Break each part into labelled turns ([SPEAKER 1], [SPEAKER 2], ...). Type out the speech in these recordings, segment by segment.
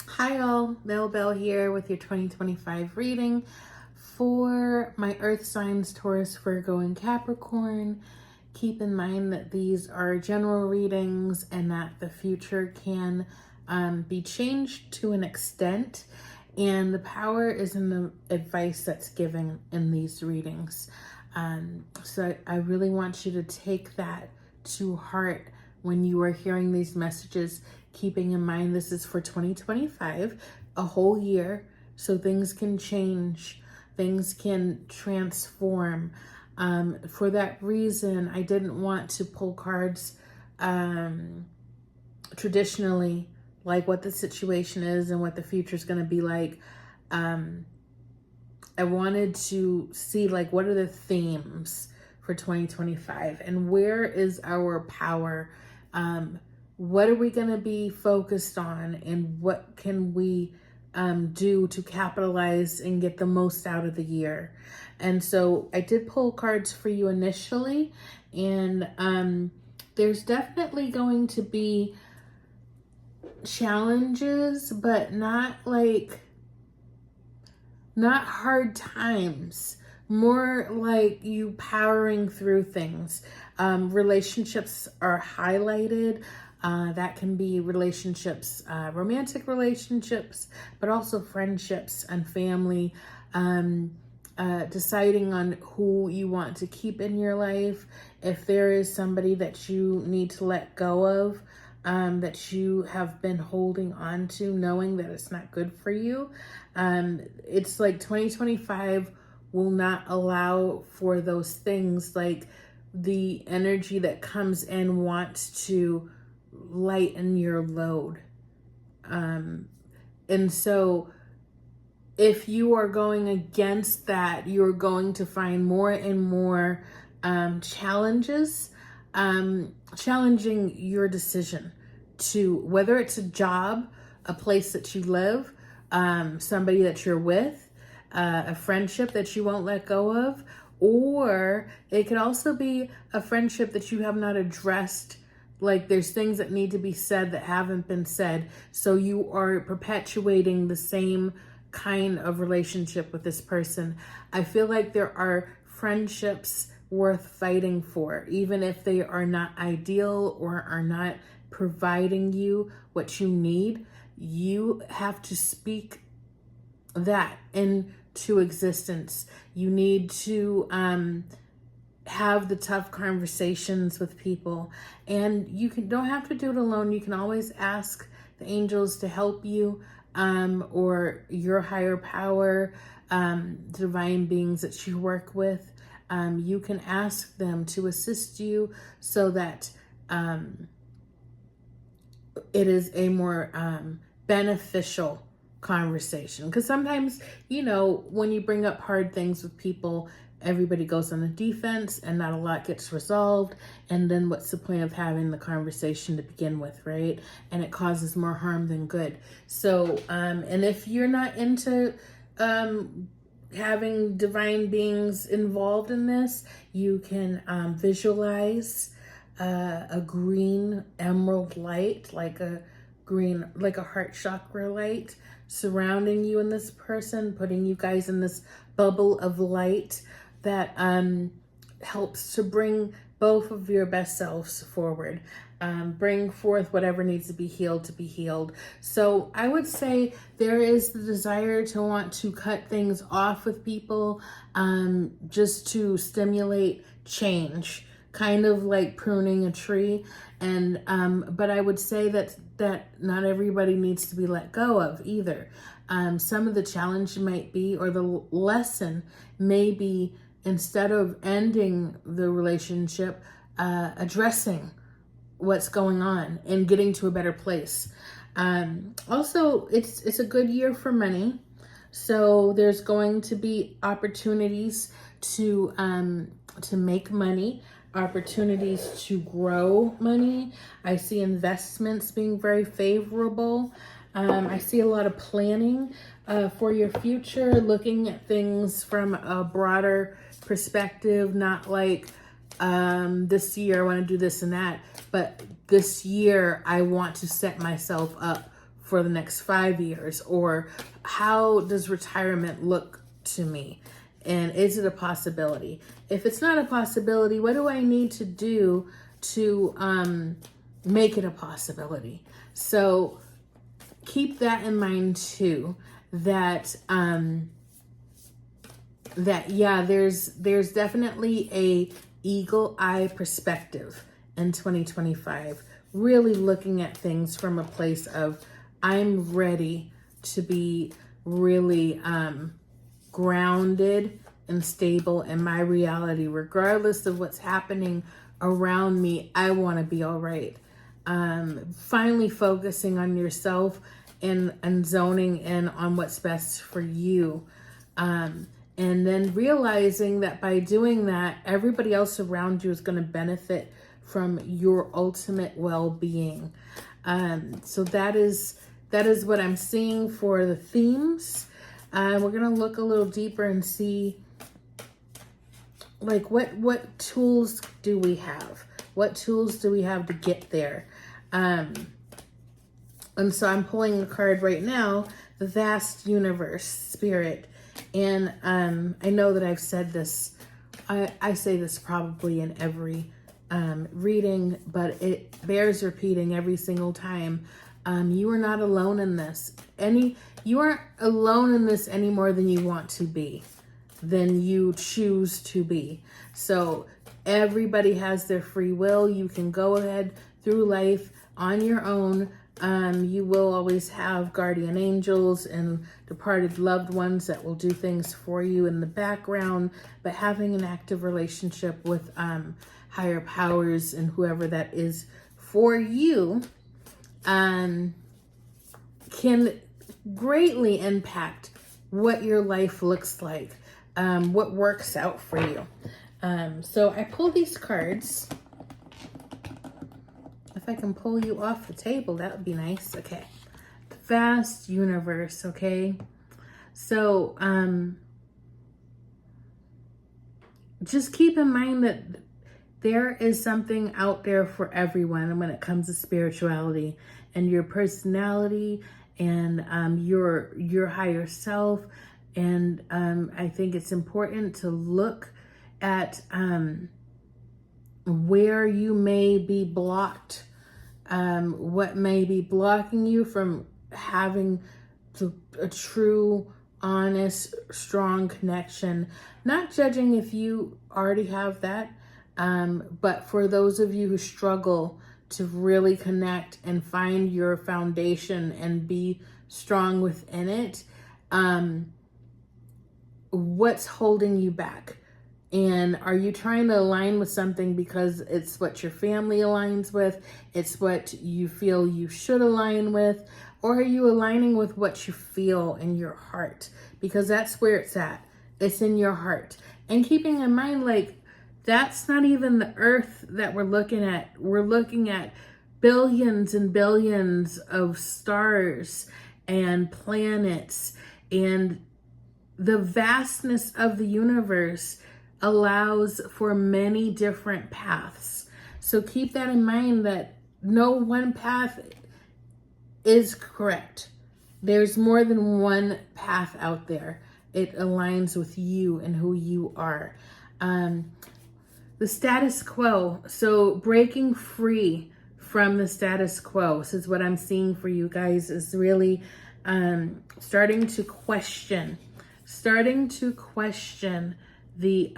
[SPEAKER 1] Hi all, Mel Bell here with your 2025 reading for my earth signs Taurus, Virgo, and Capricorn. Keep in mind that these are general readings and that the future can be changed to an extent, and the power is in the advice that's given in these readings. So I really want you to take that to heart when you are hearing these messages, keeping in mind this is for 2025, a whole year, so things can change, things can transform. For that reason, I didn't want to pull cards traditionally, like what the situation is and what the future is going to be like. I wanted to see like what are the themes for 2025 and where is our power. What are we going to be focused on, and what can we do to capitalize and get the most out of the year? And so I did pull cards for you initially, and there's definitely going to be challenges, but not hard times, more like you powering through things. Relationships are highlighted. That can be relationships, romantic relationships, but also friendships and family. Deciding on who you want to keep in your life. If there is somebody that you need to let go of, that you have been holding on to, knowing that it's not good for you. It's like 2025 will not allow for those things, like the energy that comes in wants to lighten your load. And so if you are going against that, you're going to find more and more challenges, challenging your decision to, whether it's a job, a place that you live, somebody that you're with, a friendship that you won't let go of, or it could also be a friendship that you have not addressed. Like there's things that need to be said that haven't been said. So you are perpetuating the same kind of relationship with this person. I feel like there are friendships worth fighting for, even if they are not ideal or are not providing you what you need. You have to speak that into existence. You need to have the tough conversations with people, and you don't have to do it alone. You can always ask the angels to help you, or your higher power, divine beings that you work with. You can ask them to assist you so that it is a more beneficial conversation. Because sometimes, when you bring up hard things with people, everybody goes on the defense and not a lot gets resolved. And then what's the point of having the conversation to begin with, right? And it causes more harm than good. So, and if you're not into having divine beings involved in this, you can visualize a green emerald light, like a heart chakra light surrounding you and this person, putting you guys in this bubble of light that helps to bring both of your best selves forward. Bring forth whatever needs to be healed. So I would say there is the desire to want to cut things off with people, just to stimulate change, kind of like pruning a tree. And but I would say that not everybody needs to be let go of either. Some of the challenge might be, or the lesson may be, instead of ending the relationship, addressing what's going on and getting to a better place. Also, it's a good year for money. So there's going to be opportunities to make money, opportunities to grow money. I see investments being very favorable. I see a lot of planning for your future, looking at things from a broader perspective, not like this year I want to do this and that, but this year I want to set myself up for the next 5 years? Or how does retirement look to me? And is it a possibility? If it's not a possibility, what do I need to do to make it a possibility? So keep that in mind too, that yeah, there's definitely a eagle eye perspective in 2025, really looking at things from a place of, I'm ready to be really grounded and stable in my reality, regardless of what's happening around me. I want to be all right. Finally focusing on yourself and zoning in on what's best for you. And then realizing that by doing that, everybody else around you is going to benefit from your ultimate well-being. So that is what I'm seeing for the themes. We're going to look a little deeper and see, like, what tools do we have? What tools do we have to get there? And so I'm pulling a card right now, the vast universe, spirit. And I know that I've said this, I say this probably in every reading, but it bears repeating every single time. You are not alone in this. You aren't alone in this any more than you want to be, than you choose to be. So everybody has their free will. You can go ahead through life on your own. You will always have guardian angels and departed loved ones that will do things for you in the background, but having an active relationship with higher powers and whoever that is for you can greatly impact what your life looks like, what works out for you. So I pull these cards. If I can pull you off the table, that would be nice. Okay. The vast universe, okay? So, just keep in mind that there is something out there for everyone when it comes to spirituality and your personality and your higher self. And I think it's important to look at where you may be blocked, what may be blocking you from having a true, honest, strong connection. Not judging if you already have that, but for those of you who struggle to really connect and find your foundation and be strong within it, what's holding you back? And are you trying to align with something because it's what your family aligns with? It's what you feel you should align with? Or are you aligning with what you feel in your heart? Because that's where it's at. It's in your heart. And keeping in mind, like, that's not even the earth that we're looking at. We're looking at billions and billions of stars and planets. And the vastness of the universe allows for many different paths. So keep that in mind, that no one path is correct. There's more than one path out there. It aligns with you and who you are. The status quo. So breaking free from the status quo. This is what I'm seeing for you guys, is really starting to question the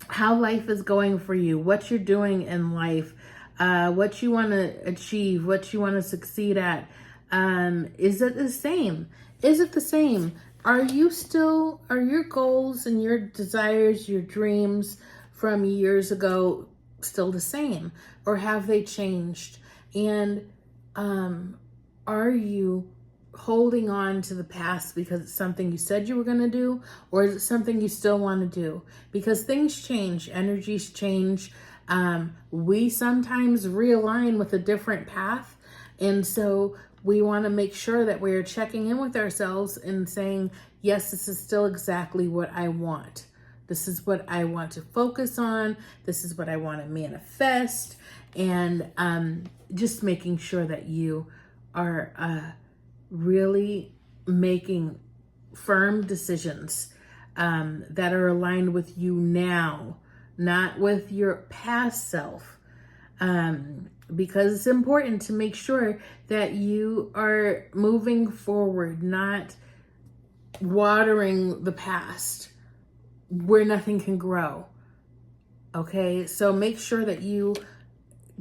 [SPEAKER 1] how life is going for you, what you're doing in life, what you want to achieve, what you want to succeed at. Is it the same? Are your goals and your desires, your dreams from years ago still the same, or have they changed? And are you holding on to the past because it's something you said you were going to do, or is it something you still want to do? Because things change, energies change. We sometimes realign with a different path. And so we want to make sure that we're checking in with ourselves and saying, yes, this is still exactly what I want This is what I want to focus on. This is what I want to manifest. And just making sure that you are really making firm decisions that are aligned with you now, not with your past self. Because it's important to make sure that you are moving forward, not watering the past where nothing can grow. Okay, so make sure that you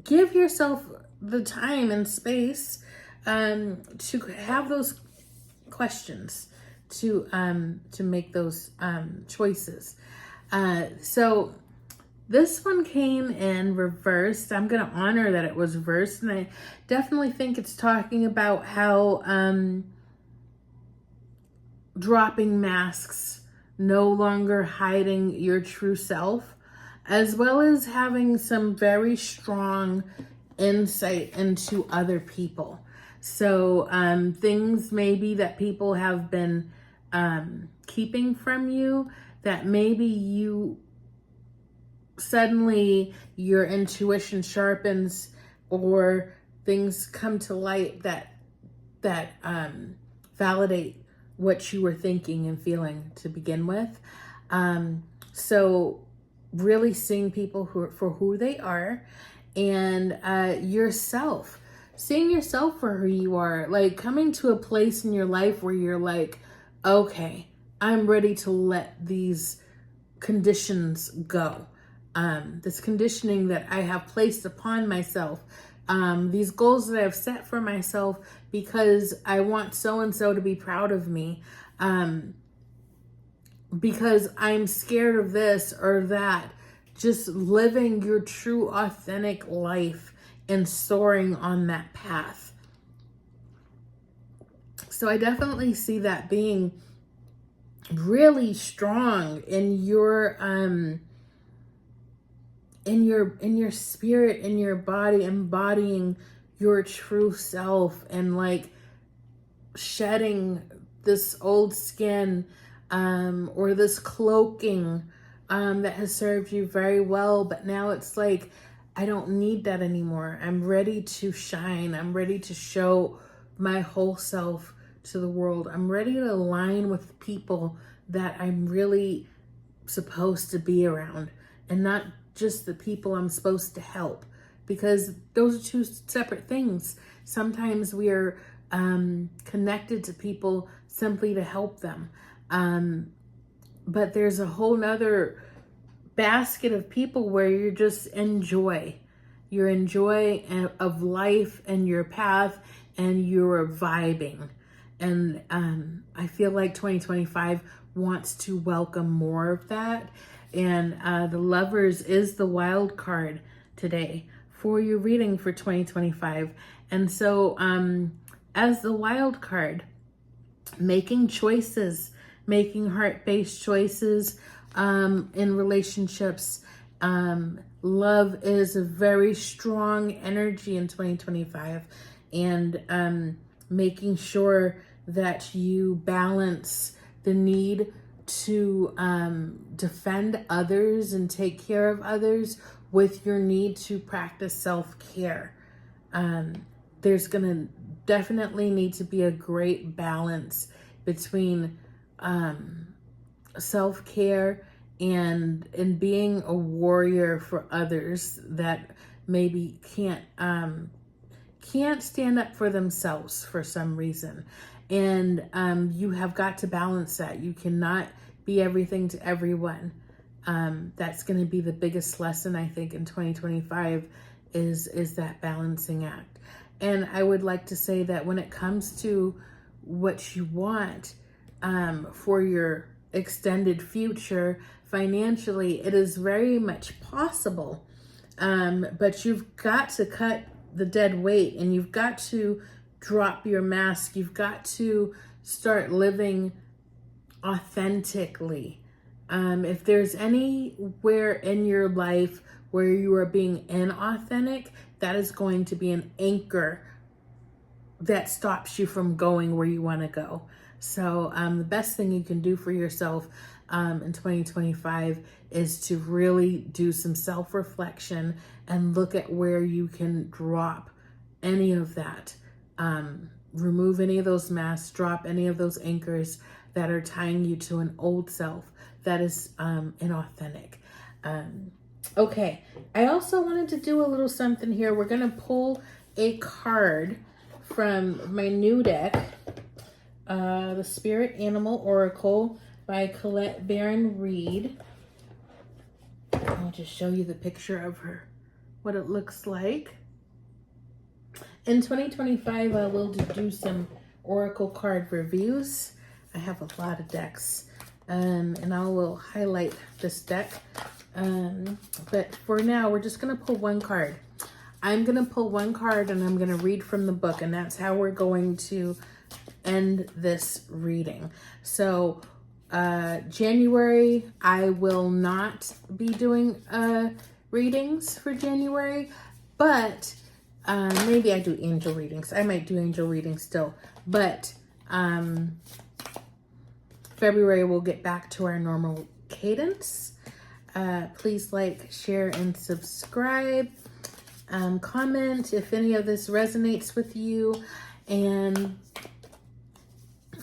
[SPEAKER 1] give yourself the time and space to have those questions, to make those choices. So this one came in reversed. I'm going to honor that it was reversed, and I definitely think it's talking about how dropping masks, no longer hiding your true self, as well as having some very strong insight into other people. So things maybe that people have been keeping from you, that maybe you suddenly your intuition sharpens, or things come to light that validate what you were thinking and feeling to begin with. So really seeing people for who they are, and yourself, seeing yourself for who you are, like coming to a place in your life where you're like, okay, I'm ready to let these conditions go. This conditioning that I have placed upon myself, these goals that I've set for myself because I want so-and-so to be proud of me, because I'm scared of this or that. Just living your true, authentic life and soaring on that path. So I definitely see that being really strong in your spirit, in your body, embodying your true self, and like shedding this old skin or this cloaking that has served you very well, but now it's like, I don't need that anymore. I'm ready to shine. I'm ready to show my whole self to the world. I'm ready to align with people that I'm really supposed to be around, and not just the people I'm supposed to help, because those are two separate things. Sometimes we are connected to people simply to help them. But there's a whole nother basket of people where you're just you're enjoy of life and your path, and you're vibing. And I feel like 2025 wants to welcome more of that. And the Lovers is the wild card today for your reading for 2025. And so as the wild card, making choices, making heart-based choices in relationships. Love is a very strong energy in 2025, and making sure that you balance the need to defend others and take care of others with your need to practice self-care. There's gonna definitely need to be a great balance between self-care and being a warrior for others that maybe can't stand up for themselves for some reason. And you have got to balance that. You cannot be everything to everyone. That's going to be the biggest lesson, I think, in 2025 is that balancing act. And I would like to say that when it comes to what you want for your extended future financially, it is very much possible. But you've got to cut the dead weight, and you've got to drop your mask. You've got to start living authentically. If there's anywhere in your life where you are being inauthentic, that is going to be an anchor that stops you from going where you want to go. So the best thing you can do for yourself in 2025 is to really do some self-reflection and look at where you can drop any of that. Remove any of those masks, drop any of those anchors that are tying you to an old self that is inauthentic. Okay, I also wanted to do a little something here. We're going to pull a card from my new deck, the Spirit Animal Oracle by Colette Baron Reed. I'll just show you the picture of her, what it looks like. In 2025, I will do some Oracle card reviews. I have a lot of decks, and I will highlight this deck. But for now, we're just going to pull one card. I'm going to pull one card and I'm going to read from the book, and that's how we're going to end this reading. So, January, I will not be doing readings for January, but maybe I do angel readings. I might do angel readings still, but February we'll get back to our normal cadence. Please like, share, and subscribe. Comment if any of this resonates with you. And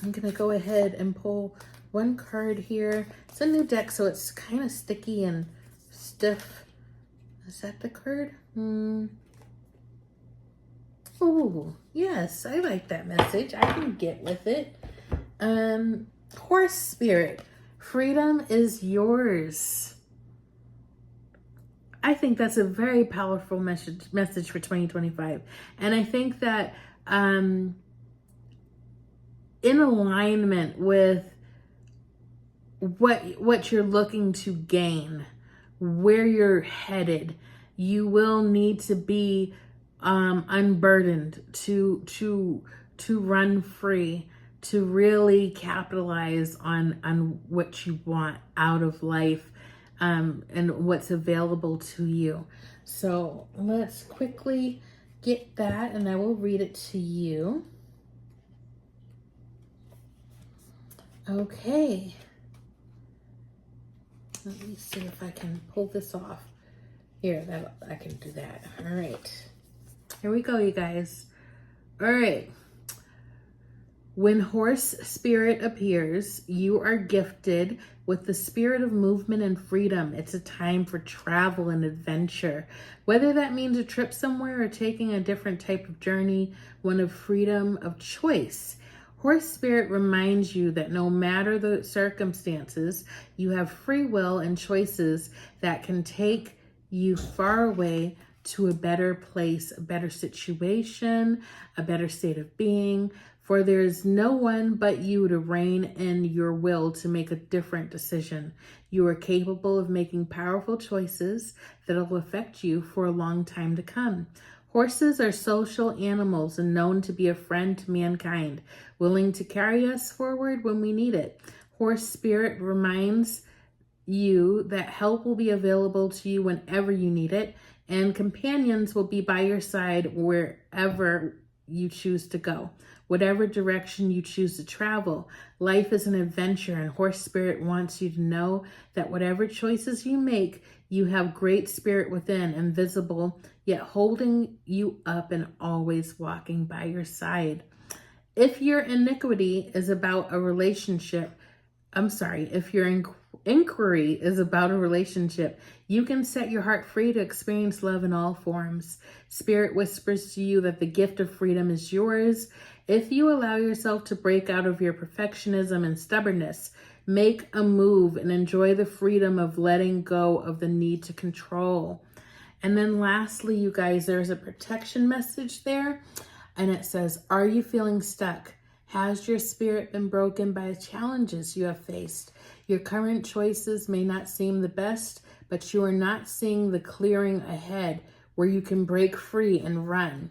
[SPEAKER 1] I'm going to go ahead and pull one card here. It's a new deck, so it's kind of sticky and stiff. Is that the card? Oh, yes, I like that message. I can get with it. Horse spirit, freedom is yours. I think that's a very powerful message for 2025. And I think that in alignment with what you're looking to gain, where you're headed, you will need to be unburdened to run free, to really capitalize on what you want out of life. And what's available to you. So let's quickly get that, and I will read it to you. Okay. Let me see if I can pull this off. Here, I can do that. All right. Here we go, you guys. All right. When horse spirit appears, you are gifted with the spirit of movement and freedom. It's a time for travel and adventure. Whether that means a trip somewhere or taking a different type of journey, one of freedom of choice. Horse spirit reminds you that no matter the circumstances, you have free will and choices that can take you far away to a better place, a better situation, a better state of being. For there is no one but you to rein in your will to make a different decision. You are capable of making powerful choices that will affect you for a long time to come. Horses are social animals and known to be a friend to mankind, willing to carry us forward when we need it. Horse spirit reminds you that help will be available to you whenever you need it, and companions will be by your side wherever you choose to go. Whatever direction you choose to travel, life is an adventure, and horse spirit wants you to know that whatever choices you make, you have great spirit within, invisible, yet holding you up and always walking by your side. If your iniquity is about a relationship, if your inquiry is about a relationship, you can set your heart free to experience love in all forms. Spirit whispers to you that the gift of freedom is yours. If you allow yourself to break out of your perfectionism and stubbornness, make a move and enjoy the freedom of letting go of the need to control. And then lastly, you guys, there's a protection message there, and it says, are you feeling stuck? Has your spirit been broken by the challenges you have faced? Your current choices may not seem the best, but you are not seeing the clearing ahead where you can break free and run.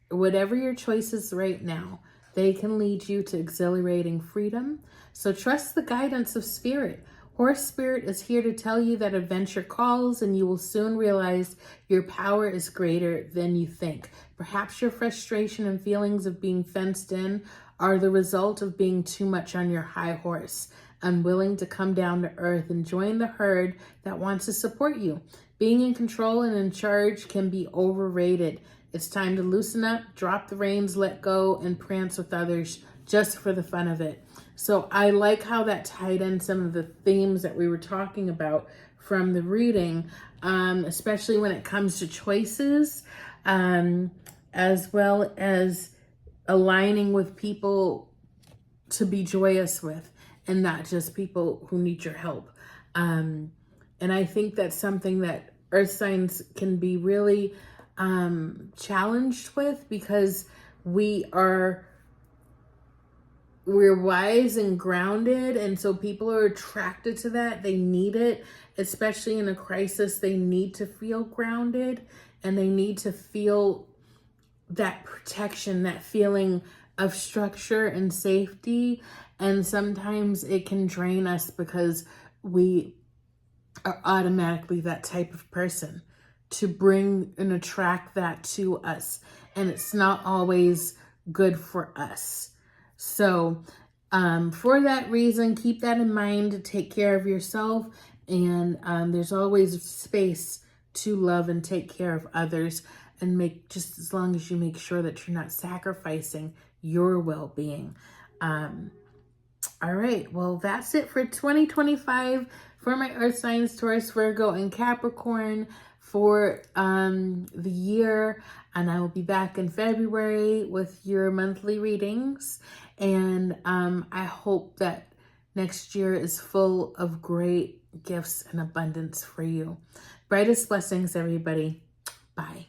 [SPEAKER 1] Whatever your choices right now, they can lead you to exhilarating freedom. So trust the guidance of spirit. Horse Spirit is here to tell you that adventure calls and you will soon realize your power is greater than you think. Perhaps your frustration and feelings of being fenced in are the result of being too much on your high horse, unwilling to come down to earth and join the herd that wants to support you. Being in control and in charge can be overrated. It's time to loosen up, drop the reins, let go, and prance with others just for the fun of it. So I like how that tied in some of the themes that we were talking about from the reading, especially when it comes to choices, as well as aligning with people to be joyous with and not just people who need your help. And I think that's something that earth signs can be really challenged with, because we're wise and grounded, and so people are attracted to that. They need it, especially in a crisis. They need to feel grounded, and they need to feel that protection, that feeling of structure and safety. And sometimes it can drain us because we are automatically that type of person to bring and attract that to us, and it's not always good for us. So for that reason, keep that in mind to take care of yourself, and there's always space to love and take care of others, and make, just as long as you make sure that you're not sacrificing your well-being. All right, well, that's it for 2025 for my earth signs, Taurus, Virgo, and Capricorn for the year. And I will be back in February with your monthly readings. And I hope that next year is full of great gifts and abundance for you. Brightest blessings, everybody. Bye.